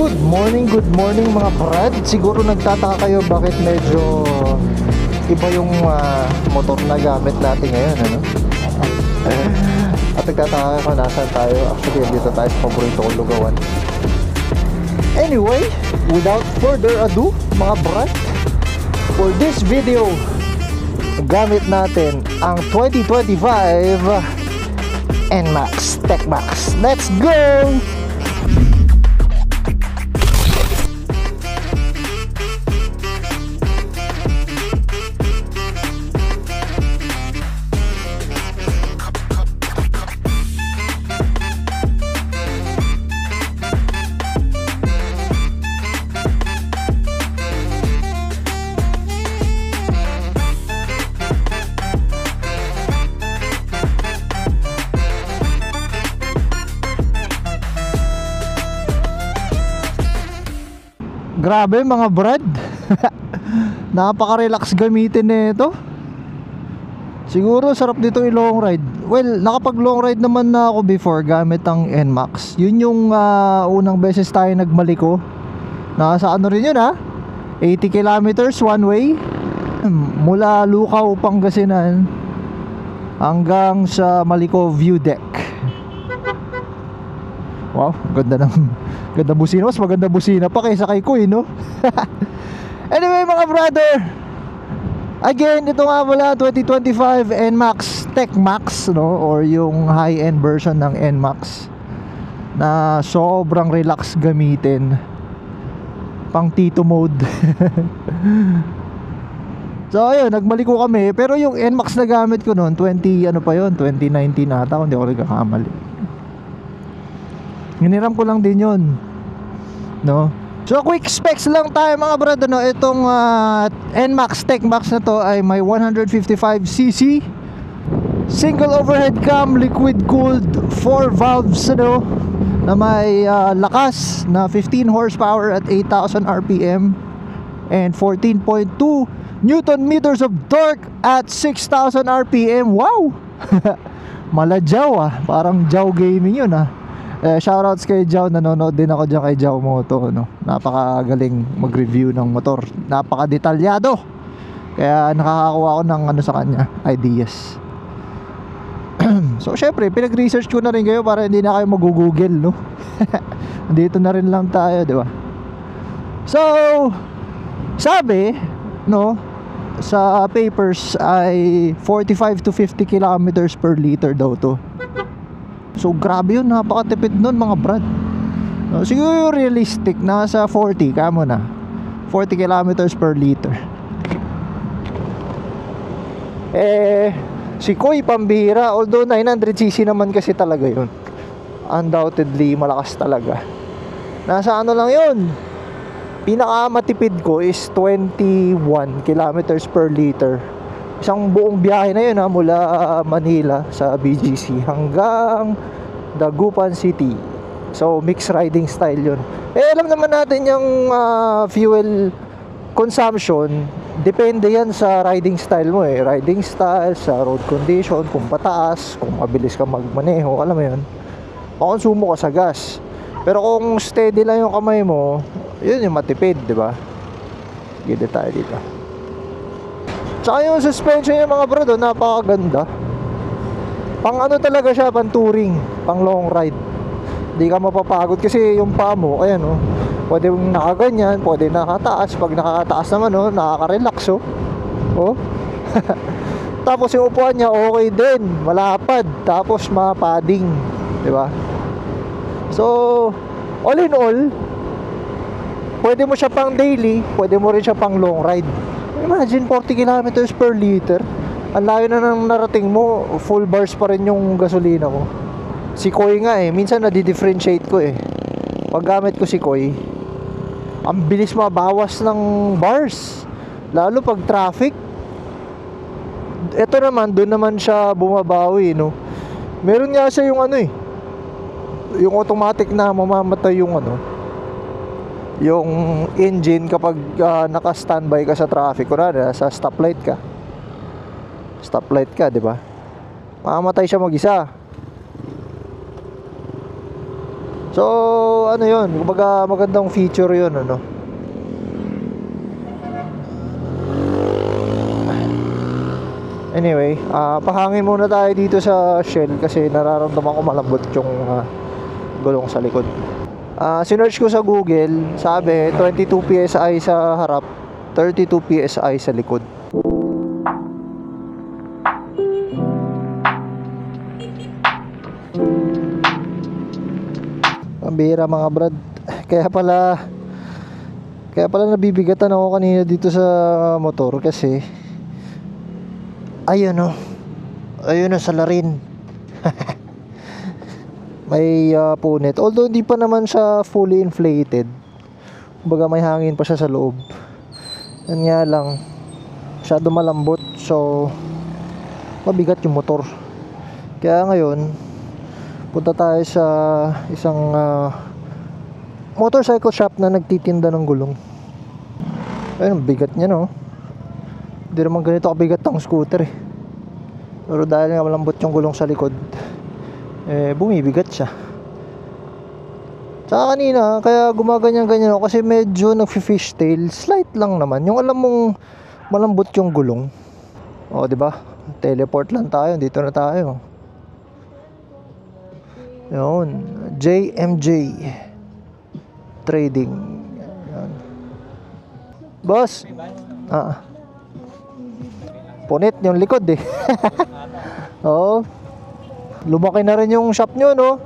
Good morning mga brad. Siguro nagtataka kayo bakit medyo iba yung motor na gamit natin ngayon, ano? At nagtataka kayo kung nasaan tayo. Actually, dito tayo sa paborito kong lugawan. Anyway, without further ado mga brad, for this video, gamit natin ang 2025 NMAX TechMax. Let's go! Grabe mga brad. Napaka-relax gamitin nito. Siguro sarap dito i-long ride. Well, nakapag long ride naman na ako before gamit ang NMAX. Yun yung unang beses tayo nagmaliko. Nasa ano rin yun 80 kilometers one way. Mula Lucao, Pangasinan hanggang sa Maliko View Deck. Wow, ganda busina. Mas maganda busina pa kaysa kay Kuy, no? Anyway mga brother, again, ito nga pala 2025 NMAX TechMax, no? Or yung high-end version ng NMAX na sobrang relax gamitin. Pang Tito mode. So ayun, nagmaliko kami. Pero yung NMAX na gamit ko noon 2019 ata, kung di ako nagkakamali. Hiniram ko lang din yun, no? So quick specs lang tayo mga brother, no? Itong NMAX TechMax na to ay may 155cc single overhead cam, liquid cooled 4 valves, no? Na may lakas na 15 horsepower at 8,000 rpm and 14.2 newton meters of torque at 6,000 rpm. Wow! Maladyaw parang Jaw Gaming yun shoutouts kay Jaw, nanonood din ako dyan kay Jaw Moto, no? Napakagaling mag-review ng motor, napaka-detalyado. Kaya nakakakuha ako ng sa kanya, ideas. So syempre, pinag-research ko na rin kayo para hindi na kayo mag-google, no? Dito na rin lang tayo, di ba? So, sabi, no, sa papers ay 45 to 50 kilometers per liter daw to. So grabe yun, napakatipid nun mga brad. Siguro realistic, nasa 40, kamo na 40 kilometers per liter. Si Koy pambira, although 900cc naman kasi talaga yun. Undoubtedly malakas talaga. Nasa ano lang yun, pinakamatipid ko is 21 kilometers per liter. Isang buong biyahe na yun mula Manila sa BGC hanggang Dagupan City. So mixed riding style yun. Alam naman natin yung fuel consumption, depende yan sa riding style mo riding style, sa road condition, kung pataas, kung mabilis ka magmaneho, alam mo yun, makonsumo ka sa gas. Pero kung steady lang yung kamay mo, yun yung matipid, diba? Gede tayo dito. Tsaka yung suspension yung mga bro, napakaganda. Pang ano talaga siya, pang touring, pang long ride. Hindi ka mapapagod kasi yung paa mo, ayan pwede nakaganyan, pwede nakataas. Pag nakataas naman nakaka-relax Tapos yung upuan niya okay din, malapad, tapos mapading, di ba? So all in all, pwede mo siya pang daily, pwede mo rin siya pang long ride. Imagine 40 kilometers per liter. Ang layo na nang narating mo, full bars pa rin yung gasolina mo. Si Koy nga minsan nadi-differentiate ko pag gamit ko si Koy, ang bilis mabawas ng bars, lalo pag traffic. Ito naman, doon naman siya bumabawi, no? Meron nga siya yung yung automatic na mamamatay yung yung engine kapag naka-standby ka sa traffic. Kunwari sa stoplight ka, di ba? Mamamatay siya mag-isa. So, ano yun, kumbaga magandang feature yun, ano. Anyway, pahangin muna tayo dito sa Shell kasi nararamdaman ko malambot yung gulong sa likod. Sinearch ko sa Google, sabi 22 PSI sa harap, 32 PSI sa likod. Ang bihira mga brad. Kaya pala nabibigatan ako kanina dito sa motor kasi ayun o salarin. May punit, although hindi pa naman siya fully inflated, kumbaga may hangin pa siya sa loob. Yan nga lang, masyado malambot, so mabigat yung motor. Kaya ngayon punta tayo sa isang motorcycle shop na nagtitinda ng gulong. Ayun, bigat niya, no? Hindi naman ganito kabigat ang scooter eh. Pero dahil nga malambot yung gulong sa likod, bumibigat siya. Tsaka kanina, kaya gumaganyan-ganyan ako kasi medyo nagfi-fishtail. Slight lang naman. Yung alam mong malambot yung gulong. O, di ba? Teleport lang tayo. Dito na tayo. Yun. JMJ Trading. Yan. Boss. Punit yung likod eh. Oo. Lumaki na rin yung shop nyo, no?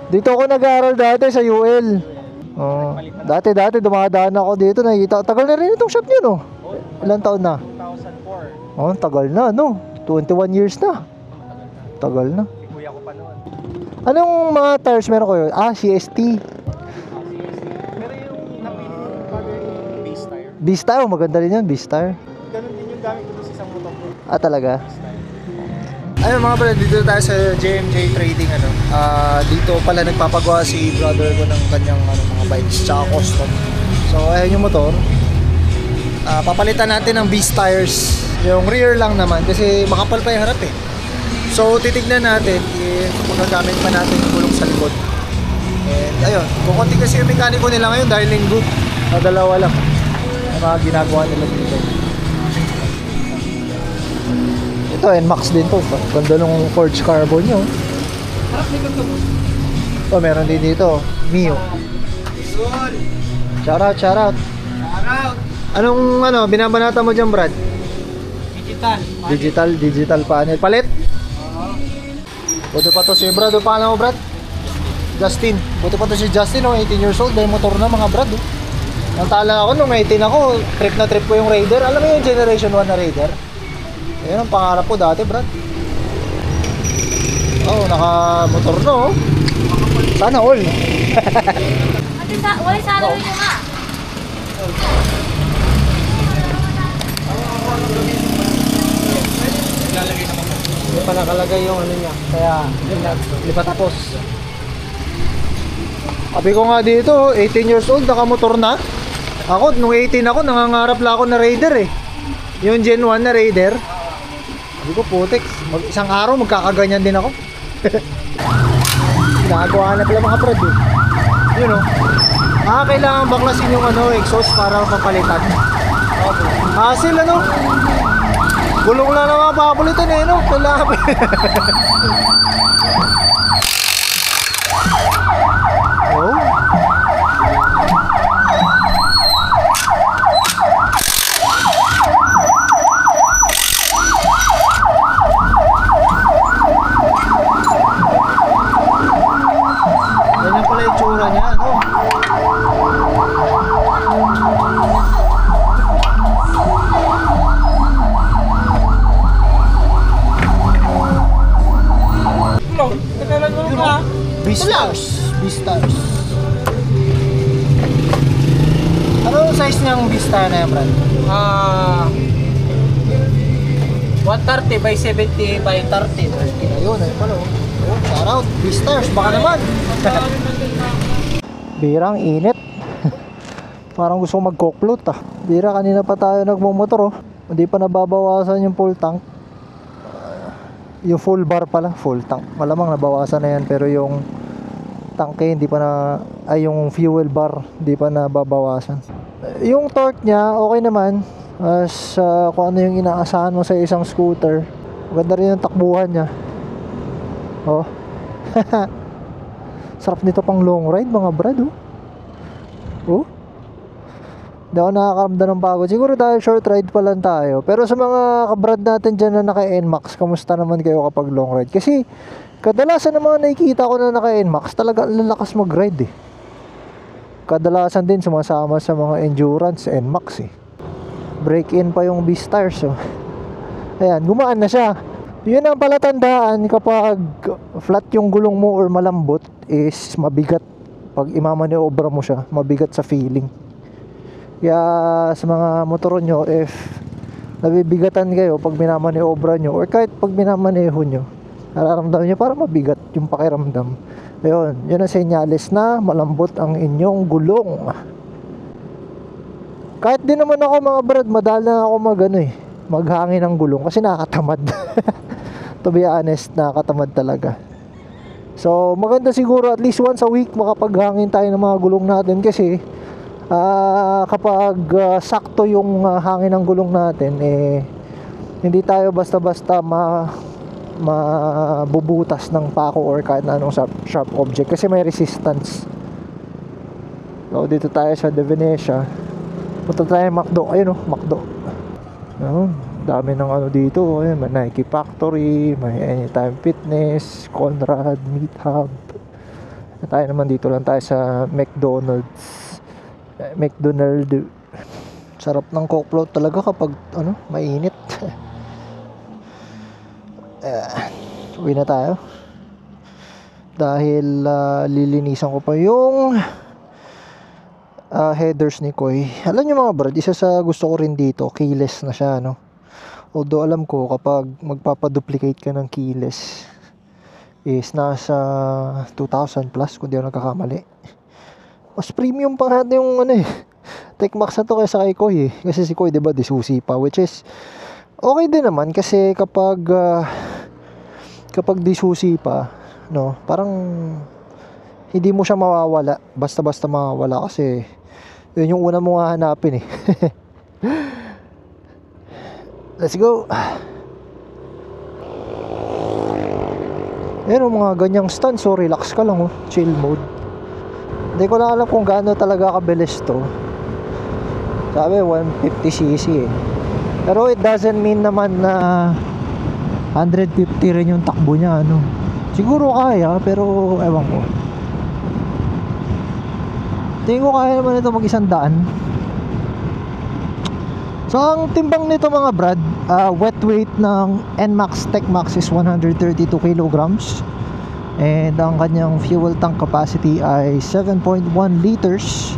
Dito ako nag-aaral dati sa UL. Oh. Dati dumadaan ako dito. Nakikita. Tagal na rin itong shop nyo, no? Ilang taon na? 2004. Oh, tagal na, no? 21 years na. Tagal na. Kuya ko pa noon. Anong mga tires meron kayo? CST. Pero yung napili yung bagay yung base tire. Beast tire, maganda rin yan, Beast tire. Ganun din yung gamit ko sa isang motor ko. Talaga? Base tire. Ayun mga brad, dito tayo sa JMJ Trading, ano. Dito pala nagpapagawa si brother ko ng kanyang mga bikes tsaka custom. So ayun yung motor. Papalitan natin ng Beast tires. Yung rear lang naman kasi makapal pa yung harap eh. So titignan natin if magagamit pa natin yung gulong sa likod. And ayun, kukunti kasi yung mekaniko nila ngayon dahil linggo. Dalawa lang yung mga ginagawa nila dito. Ito, NMAX din to. Ganda nung forged carbon nyo. Harap likod ko. Oh, meron din dito. Mio. Shout out. Shoutout. Anong binabanata mo dyan, Brad? Digital. Digital panel. Palit? Buti pa to si Brad. Ano pangalan mo, Brad? Justin. Buti pa to si Justin, 18 years old. May motor na mga Brad. Ang tala ako, nung 18 ako, trip na trip ko yung Raider. Alam mo yung Generation 1 na Raider? Ayan ang pangarap ko dati, Brad. Oh, naka-motor na, oh. Sana all. Wala sa araw nyo nga. Hindi pa nakalagay yung ano niya. Kaya hindi pa tapos. Sabi ko nga dito, 18 years old, naka-motor na. Ako, nung 18 ako, nangangarap lang ako na Raider eh. Yung Gen 1 na Raider. Sabi ko, putik, isang araw magkakaganyan din ako. Ginagawa na pala mga prod eh. Yun o. Kailangan baklasin yung exhaust para papalitan. Hassle gulong lang na mga papalitan eh, no? Kailangan oh. Ganyan pala yung tsura niya, no? Beastars. Ano size niyang Beastar na yan, Brad? 130 by 70 by 30. Ayun pala. Shout out, Beastars, baka naman. Birang init. Parang gusto ko mag-cockploat Bira, kanina pa tayo nagmumotor Hindi pa nababawasan yung full tank. Yung full bar pala, full tank. Malamang nabawasan na yan pero yung tangke hindi pa na ay yung fuel bar hindi pa nababawasan. Yung torque niya okay naman, as kung ano yung inaasahan mo sa isang scooter. Maganda rin yung takbuhan niya. Oh. Sarap nito pang long ride mga brad, oh. Oh. Hindi ako nakakaramdam ng pagod. Siguro dahil short ride pa lang tayo. Pero sa mga kabrad natin dyan na naka NMAX, kamusta naman kayo kapag long ride? Kasi kadalasan ng mga nakikita ko na naka NMAX, talaga ang lalakas mag ride eh. Kadalasan din sumasama sa mga endurance NMAX eh. Break in pa yung Beastars, oh. Ayan, gumaan na siya. Yun ang palatandaan kapag flat yung gulong mo or malambot is mabigat. Pag imamaniobra mo siya, mabigat sa feeling. Kaya sa mga motor nyo, if nabibigatan kayo pag minamaniobra nyo or kahit pag minamaneho nyo, nararamdaman nyo parang mabigat yung pakiramdam. Ayun, yun ang senyales na malambot ang inyong gulong. Kahit din naman ako mga brad, madala ako maghangin ng gulong kasi nakakatamad. To be honest, nakakatamad talaga. So maganda siguro at least once a week makapaghangin tayo ng mga gulong natin kasi kapag sakto yung hangin ng gulong natin, hindi tayo basta-basta mabubutas ng pako or kahit na anong sharp object kasi may resistance. So dito tayo sa De Venecia, punta tayo McDo. Ayun, McDo. Dami ng ano dito. Ayun, may Nike Factory, may Anytime Fitness, Conrad, Meat Hub. Tayo naman dito lang tayo sa McDonald's. Sarap ng Coke float talaga kapag mainit. Uwi na tayo dahil lilinisan ko pa yung headers ni Koy. Alam nyo mga brad, isa sa gusto ko rin dito, keyless na siya, no? Although alam ko kapag magpapaduplicate ka ng keyless is nasa 2,000 plus kung di ako nagkakamali. Mas premium pa nga yung Tecmax na to kaysa kay Koy eh. Kasi si Koy diba disusi pa, which is okay din naman kasi kapag disusi pa, no, parang hindi mo siya mawawala basta-basta mawawala kasi yun yung una mong hahanapin eh. Let's go. Ayan mga ganyang stand, so relax ka lang, chill mode. Hindi ko lang alam kung gaano talaga kabilis to. Sabi 150cc eh. Pero it doesn't mean naman na 150 rin yung takbo niya, siguro kaya, pero ewan ko. Tingin ko kaya naman ito mag 100. So ang timbang nito mga brad, wet weight ng NMAX Tecmax is 132 kilograms. And ang kanyang fuel tank capacity ay 7.1 liters.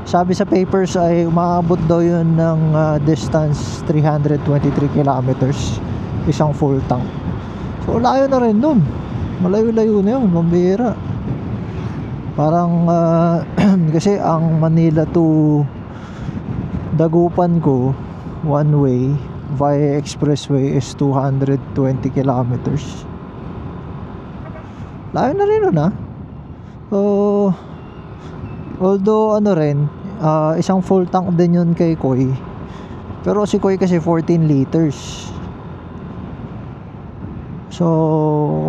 Sabi sa papers ay umaabot daw yun ng distance 323 kilometers, isang full tank. So layo na rin dun, malayo-layo na yun, mambihira. Parang kasi ang Manila to Dagupan ko one way via expressway is 220 kilometers. Layo na rin nun So although isang full tank din yun kay Koy, pero si Koy kasi 14 liters. So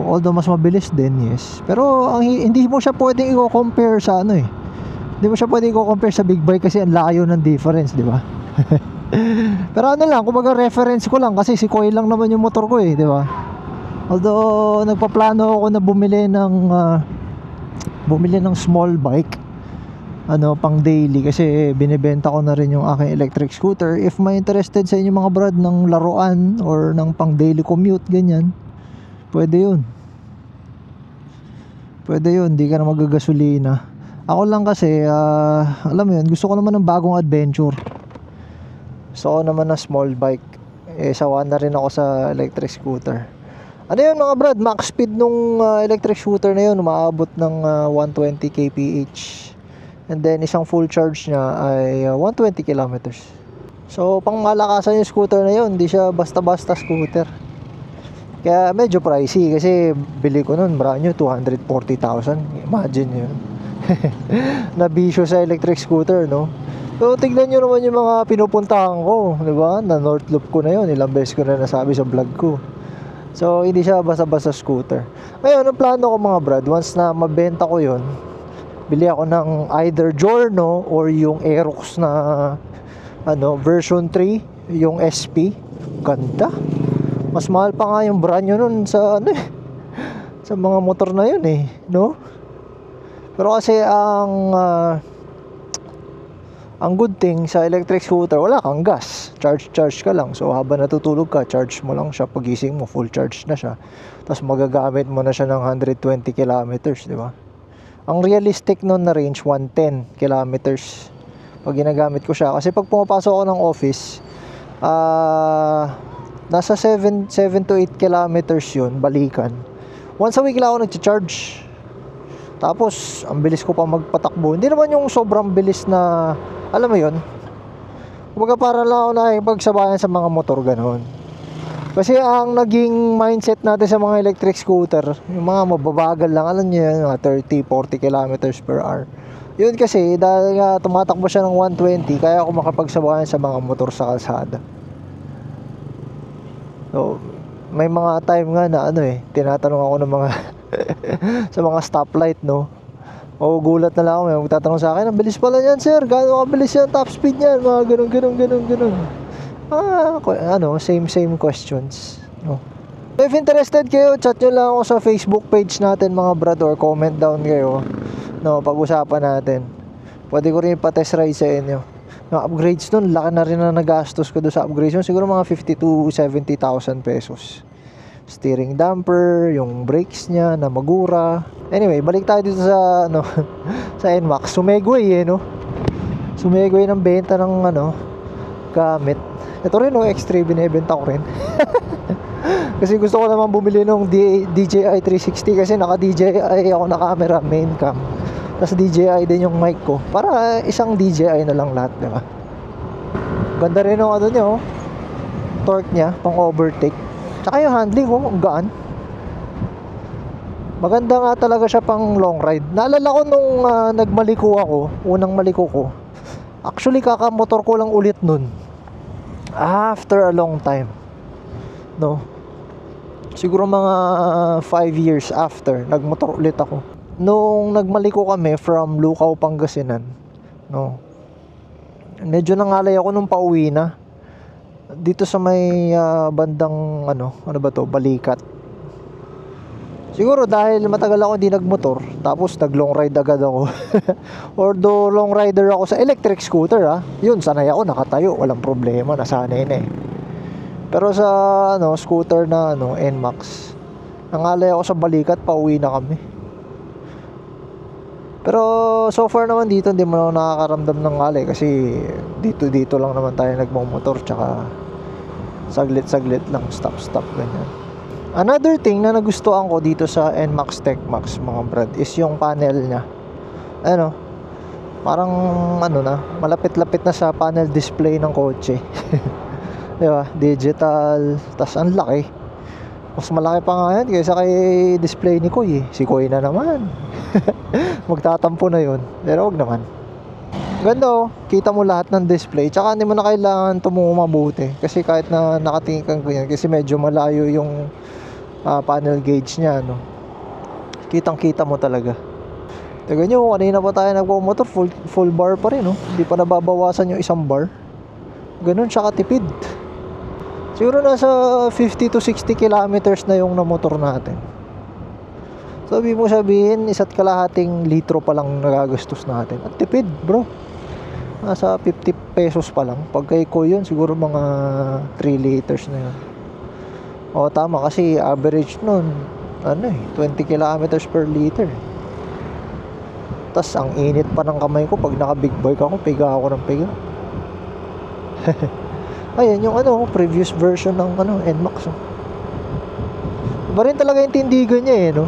although mas mabilis din, yes, pero hindi mo siya pwedeng i-compare sa hindi mo siya pwedeng i-compare sa big bike kasi ang layo ng difference, di ba? Pero lang, kumbaga reference ko lang kasi si Koy lang naman yung motor ko di ba? Although nagpaplano ako na bumili ng small bike pang daily kasi binibenta ko na rin yung aking electric scooter. If may interested sa inyo mga brad ng laruan or ng pang daily commute ganyan, pwede yun, di ka na magagasolina. Ako lang kasi alam mo yun, gusto ko naman ng bagong adventure. So ako naman na small bike, sawa na rin ako sa electric scooter. Yun mga brad, max speed nung electric scooter na yun umaabot ng 120 kph. And then isang full charge niya ay 120 kilometers. So pang malakasan yung scooter na yun, hindi siya basta-basta scooter. Kaya medyo pricey kasi bili ko nun brand new 240,000. Imagine yun. Nabisyo sa electric scooter, no? Pero tignan nyo naman yung mga pinupuntahan ko, di ba? Na North Loop ko na yun. Ilang beses ko na nasabi sa vlog ko. So, hindi siya basta-basta scooter. Ngayon, ang plano ko mga brad, once na mabenta ko yun, bili ako ng either Giorno or yung Aerox na version 3, yung SP. Ganda. Mas mahal pa nga yung brand nyo nun sa sa mga motor na yun no? Pero kasi ang good thing sa electric scooter, wala kang gas. Charge ka lang. So habang natutulog ka, charge mo lang siya. Pagising mo, full charge na siya. Tapos magagamit mo na siya ng 120 kilometers, di ba? Ang realistic nun na range, 110 kilometers. Pag ginagamit ko siya. Kasi pag pumapasok ako ng office, nasa 7 to 8 kilometers yun, balikan. Once a week lang ako nag-charge. Tapos, ang bilis ko pa magpatakbo. Hindi naman yung sobrang bilis na, alam mo yun, kumbaga para lang ako nakipagsabayan sa mga motor, gano'n. Kasi ang naging mindset natin sa mga electric scooter, yung mga mababagal lang, alam niyo yun, mga 30-40 kilometers per hour. Yun kasi, dahil nga tumatakbo siya ng 120, kaya ako makapagsabayan sa mga motor sa kalsada. So, may mga time nga na tinatanong ako ng mga sa mga stoplight, no? O gulat na lang ako, may magtatanong sa akin, ang bilis pala yan, sir, gaano kabilis yan, top speed yan, mga ganun. Same questions, no? If interested kayo, chat nyo lang ako sa Facebook page natin mga brad, or comment down kayo, no, pag-usapan natin. Pwede ko rin ipa-test ride sa inyo. Yung upgrades nun, laki na rin na nagastos ko doon sa upgrades nun. Siguro mga 50 to 70,000 pesos. Steering damper, yung brakes niya na magura. Anyway, balik tayo dito sa sa NMAX. Sumegway no? Sumegway ng benta ng gamit. Ito rin X3 binebenta ko rin. Kasi gusto ko naman bumili ng DJI 360 kasi naka DJI ako na camera, main cam. Tapos DJI din yung mic ko. Para isang DJI na lang lahat, di ba? Ganda rin yung niya, torque niya, pang overtake. Tsaka yung handling ang gaan. Maganda nga talaga siya pang long ride. Naalala ko nung nagmaliko ako, unang maliko ko. Actually, kakamotor ko lang ulit nun. After a long time. No? Siguro mga 5 years after, nagmotor ulit ako. Nung nagmaliko kami from Lucao, Pangasinan, no, medyo nangalay ako nung pauwi na dito sa may bandang Balikat. Siguro dahil matagal ako hindi nagmotor, tapos nag long ride agad ako. Although long rider ako sa electric scooter, yun, sanay ako, nakatayo, walang problema, nasanay na Pero sa scooter na NMAX, nangalay ako sa Balikat, pauwi na kami. Pero so far naman dito hindi mo na nakakaramdam ng ngalay kasi dito lang naman tayo nagmumotor, tsaka saglit lang, stop ganyan. Another thing na nagustuhan ko dito sa NMAX TechMax mga brad is yung panel niya. Parang malapit-lapit na sa panel display ng kotse. Di ba? Digital, tas ang laki. Mas malaki pa nga yan kaysa kay display ni Koy Si Koy na naman. Magtatampo na yun. Pero wag naman. Ganda kita mo lahat ng display. Tsaka hindi mo na kailangan tumungo mabuti. Kasi kahit na nakatingin kang ganyan, kasi medyo malayo yung panel gauge niya, kitang kita mo talaga. Tignan nyo, kanina pa tayo nagpo-motor, full bar pa rin, hindi pa nababawasan yung isang bar. Ganun siya katipid. Siguro nasa 50 to 60 kilometers na yung motor natin. So, ibig mo sabihin, 1.5 litro pa lang nagagastos natin. At tipid, bro. Nasa 50 pesos pa lang. Pag kay ko yun, siguro mga 3 liters na yun. O, tama, kasi average nun, 20 kilometers per liter. Tas ang init pa ng kamay ko pag naka big bike ako, piga ako ng piga. Ayan yung previous version ng NMAX. Iba rin talaga yung tindigan niya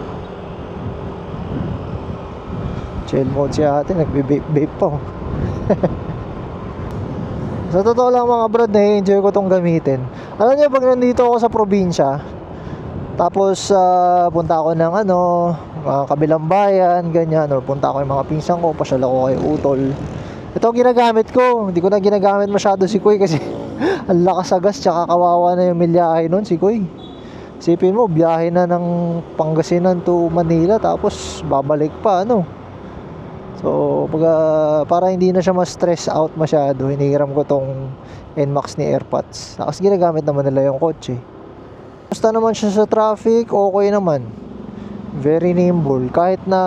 chill mode si ate, nagbe-vape pa Sa totoo lang mga brad, na-enjoy ko tong gamitin. Alam niyo, pag nandito ako sa probinsya, Tapos punta ako ng kabilang bayan, ganyan, or punta ako yung mga pinsan ko, pasyal ako kay Utol. Ito ang ginagamit ko. Hindi ko na ginagamit masyado si Kuy kasi ang lakas agas, tsaka kawawa na yung milyahe nun si Kuy. Isipin mo, biyahe na ng Pangasinan to Manila, tapos babalik pa, So, para hindi na siya ma-stress out masyado, hinihiram ko tong NMAX ni AirPods. Tapos ginagamit naman nila yung kotse. Basta naman siya sa traffic, okay naman. Very nimble. Kahit na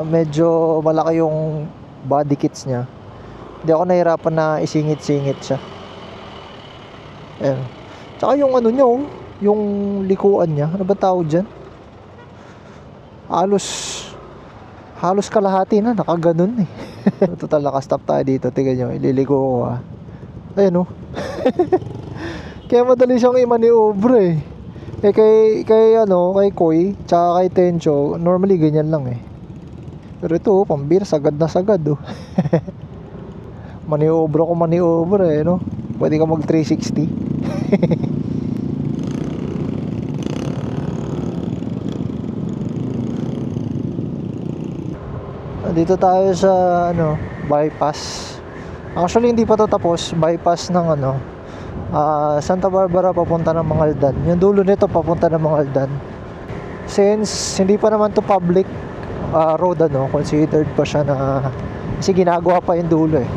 medyo malaki yung body kits niya, hindi ako nahirapan na isingit-singit siya. Ayan. Tsaka yung niya, yung likuan niya, ano ba tawag dyan? Halos kalahati na, nakaganon eh. Total, nakastop tayo dito. Tingnan nyo, ililiko ko Ayan Kaya madali siyang i-maneuver eh. Kay Koy, tsaka kay Tencho, normally ganyan lang eh. Pero ito, pambira, sagad na sagad maneuver eh, Pwede ka mag 360. Dito tayo sa bypass. Actually hindi pa to tapos, bypass ng Santa Barbara papunta ng Mangaldan. Yung dulo nito papunta ng Mangaldan. Since hindi pa naman to public road considered pa siya na kasi ginagawa pa yung dulo eh.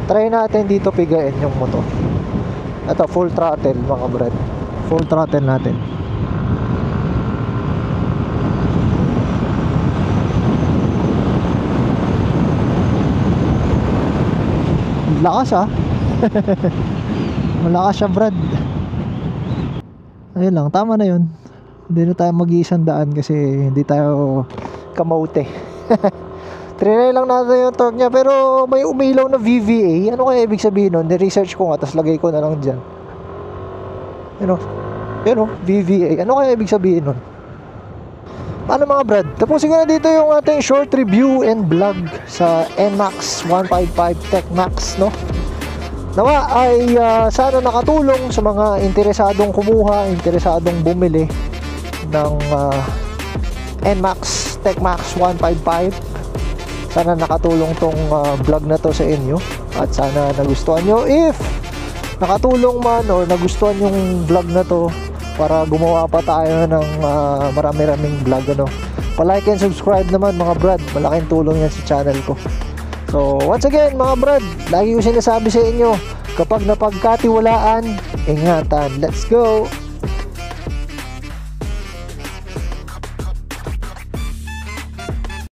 Try natin dito pigain yung motor. Ito full throttle mga brad. Full throttle natin. Lakas malakas siya brad. Ayun lang, tama na yun. Hindi na tayo mag-iisang daan kasi hindi tayo kamote. Trinay lang natin yung torque niya, pero may umilaw na VVA. Ano kaya ibig sabihin nun? Ni-research ko nga, tapos lagay ko na lang dyan. VVA. Ano kaya ibig sabihin nun? Paano mga brad? Tapusin ko na dito yung ating short review and vlog sa NMAX 155 TechMax, Nawa ay sana nakatulong sa mga interesadong kumuha, interesadong bumili ng NMAX TechMax 155. Sana nakatulong tong vlog na to sa inyo at sana nagustuhan nyo. If nakatulong man or nagustuhan yung vlog na to, para gumawa pa tayo ng marami-raming vlog pa-like and subscribe naman mga brad, malaking tulong yan sa channel ko. So once again mga brad, lagi ko sinasabi sa inyo, kapag napagkatiwalaan, ingatan. Let's go!